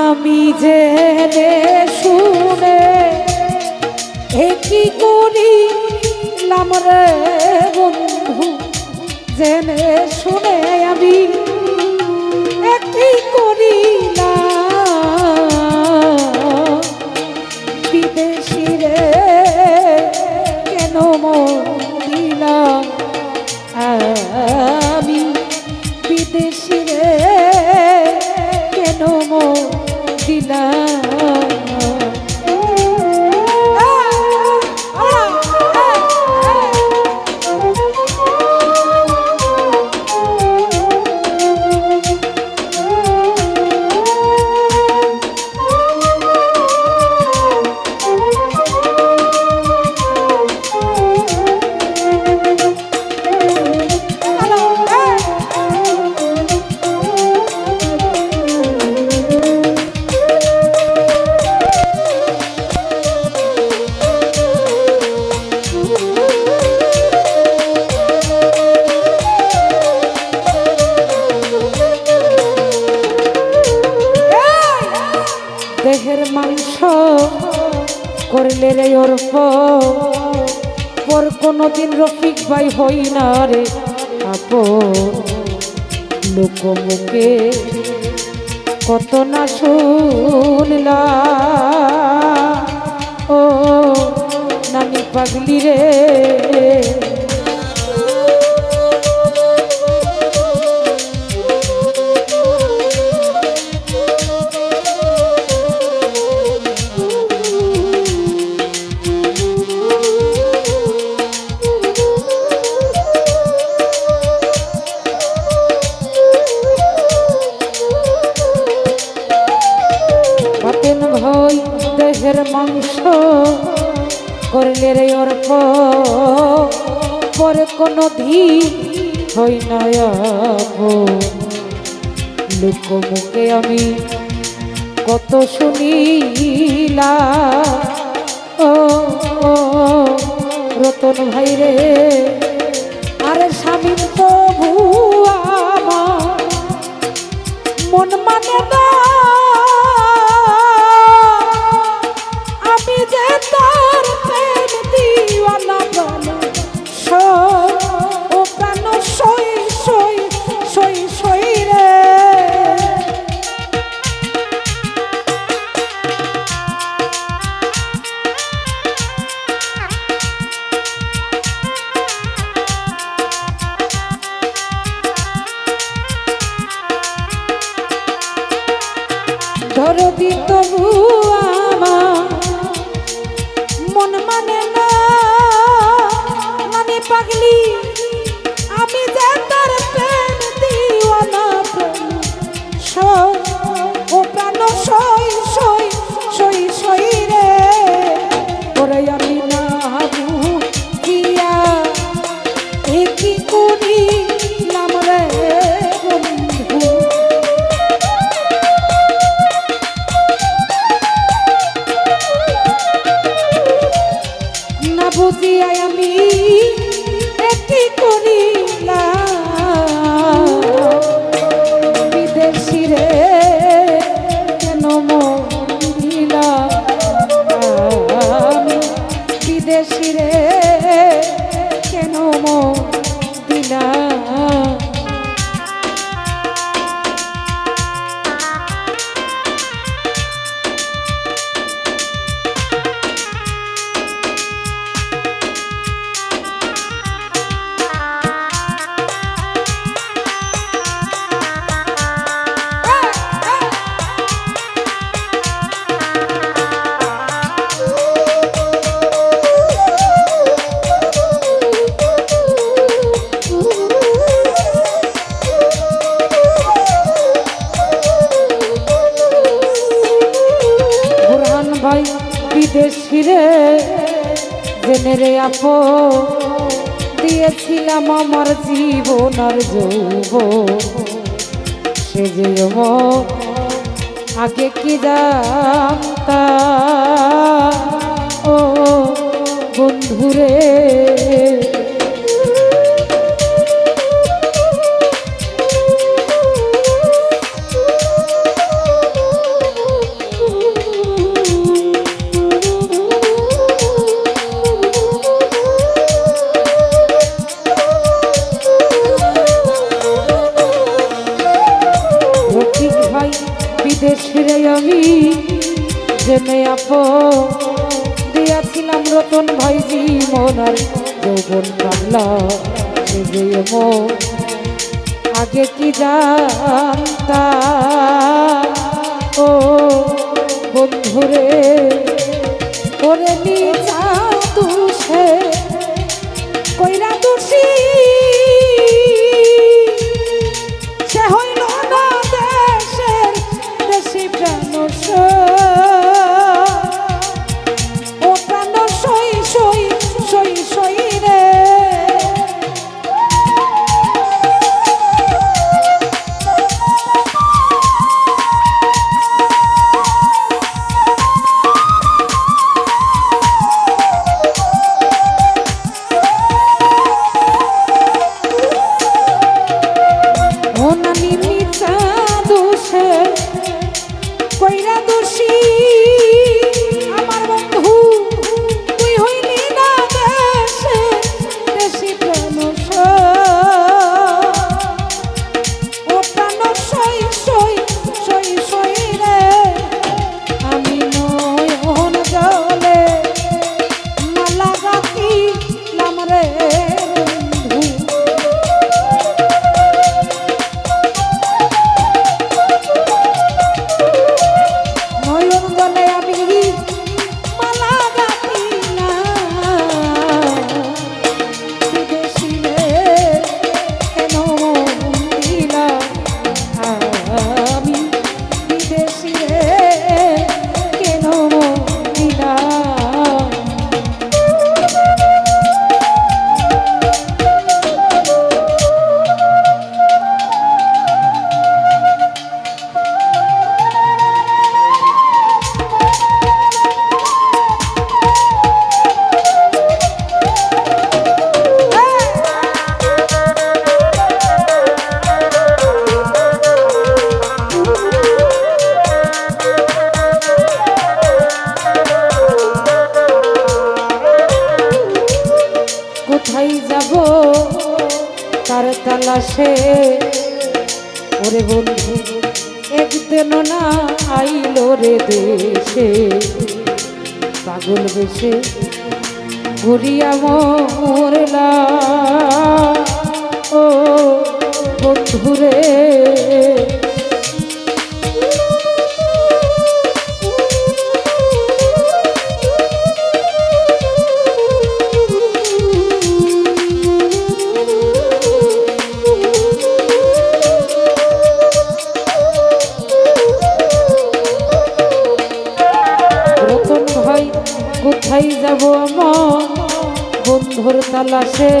আমি জেনে শুনে কি করিলাম রে বন্ধু, জেনে শুনে আমি কি করিলাম, বিদেশি রে কেন মরিলাম আমি, বিদেশি রে কেন মরিলাম। দেহের মাংস করলে রে অর্প পর কোনদিন রফিক ভাই হই না রে আপন, লোকমুখে কত না শুনলা ও নানি পাগলি রে। দেহের মাংস করলে রে অর্প পরে কোনো দিন হই না লোকমুখে আমি কত শুনিলাম ও রতন ভাই রে। আরে স্বামী প্রভু আমার মন মানে না, তার প্রেম দিওয়ানা প্রাণ ও প্রাণ সই সই সই সই রে। ধরো দিত আমার মন মানে না, মানে পাগলি আমি যে তার প্রেম দিওয়ানা ও প্রাণ সই সই সই সই রে। ওরে আমি না বুঝিয়া কি করিলাম রে বন্ধু, বুঝিয়া আমি কি করিলাম, বিদেশি রে কেন মরিলাম আমি, বিদেশি রে কেন মরিলাম। বিদেশি রে জেনে রে আপো দিয়েছিলাম আমার জীবন আর যৌবন, সে যে আগে কি জানতাম ও বন্ধুরে। জেনে আপো দিয়াছিলাম রতন ভাইজি মনার যৌবন কামলা সে যে আগে কি জানতা ও বন্ধুরে ওরে নিজা তুষে কইরা দোষী সে হইল না দেশের দেশি প্রাণ ও প্রাণ সই সই সই সই রে কইরা দোষী আমার বন্ধু তুই হইলি না দেশে দেশি প্রাণ ও প্রাণ সই সই সই সই রে আমি নয়ন জলে মালা গাঁথিলাম রে কোথায় যাব তার তালাশে ওরে বন্ধু একদিন না আইলো রে দেশে পাগল বেশে ঘুরিয়া মরলা ও বন্ধুরে কোথায় যাব আমার বন্ধুর তালাশে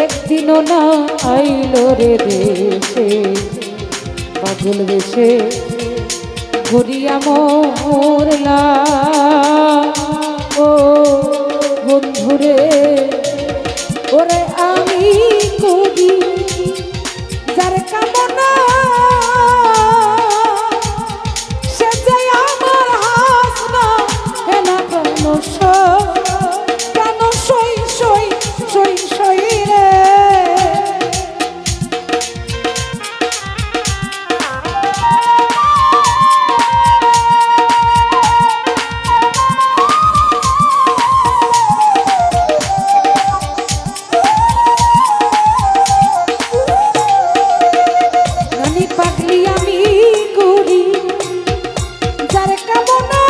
একদিনও না আইলো রে দেশে পাগল বেশে ঘুরিয়া মরলা ও বন্ধুরে ওরে আমি কবি যার কামনা প্রাণ সই সই সই সই রে পাগলি আমি করি যার কামনা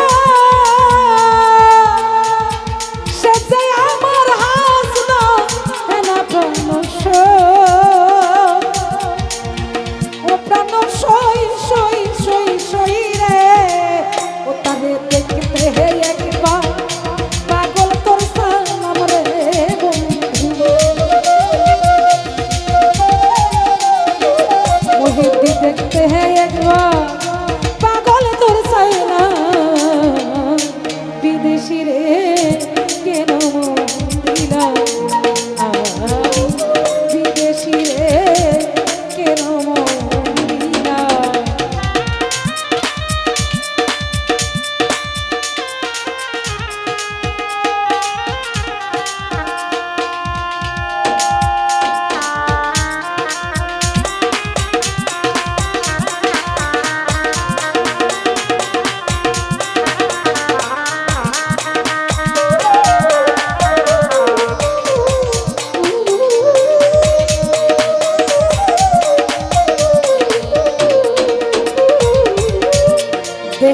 देखते हैं एक बार पागल तोर साइना विदेशी रे केन दिला विदेशी रे केन दिला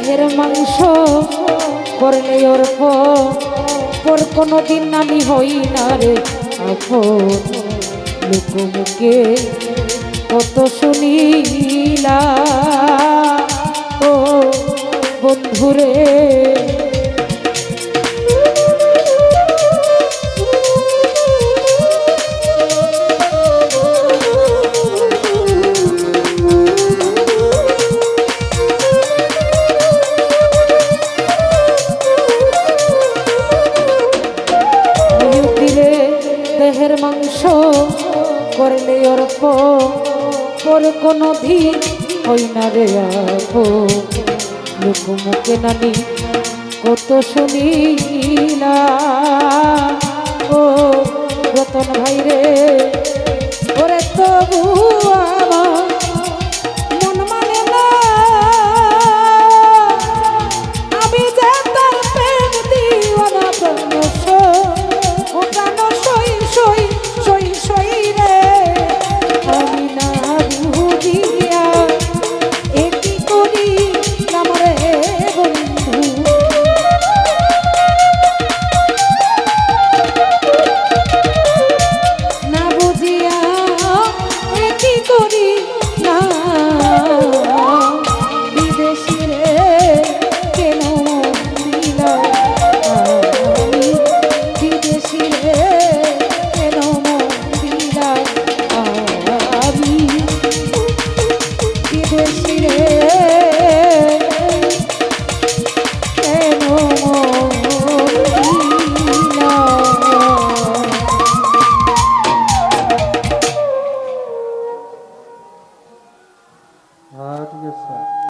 দেহের মাংস করলে অর্প পর কোনোদিন আমি হই না রে আপন লোকমুখে কত শুনিলা ও বন্ধুরে দেহের মাংস করলে অর্প পর কোনো দিন হই না রে আপো লোকমুখে নানি কত শুনিলা ও রতন ভাই রে ওরে তবু আমার মন মানে না আমি যে তার প্রেম দিওয়ানা প্রাণস ও প্রাণ সই সই সই সই রে আমি না বুঝিয়া একই করি নামরে বন্ধু না বুঝিয়া একই করি না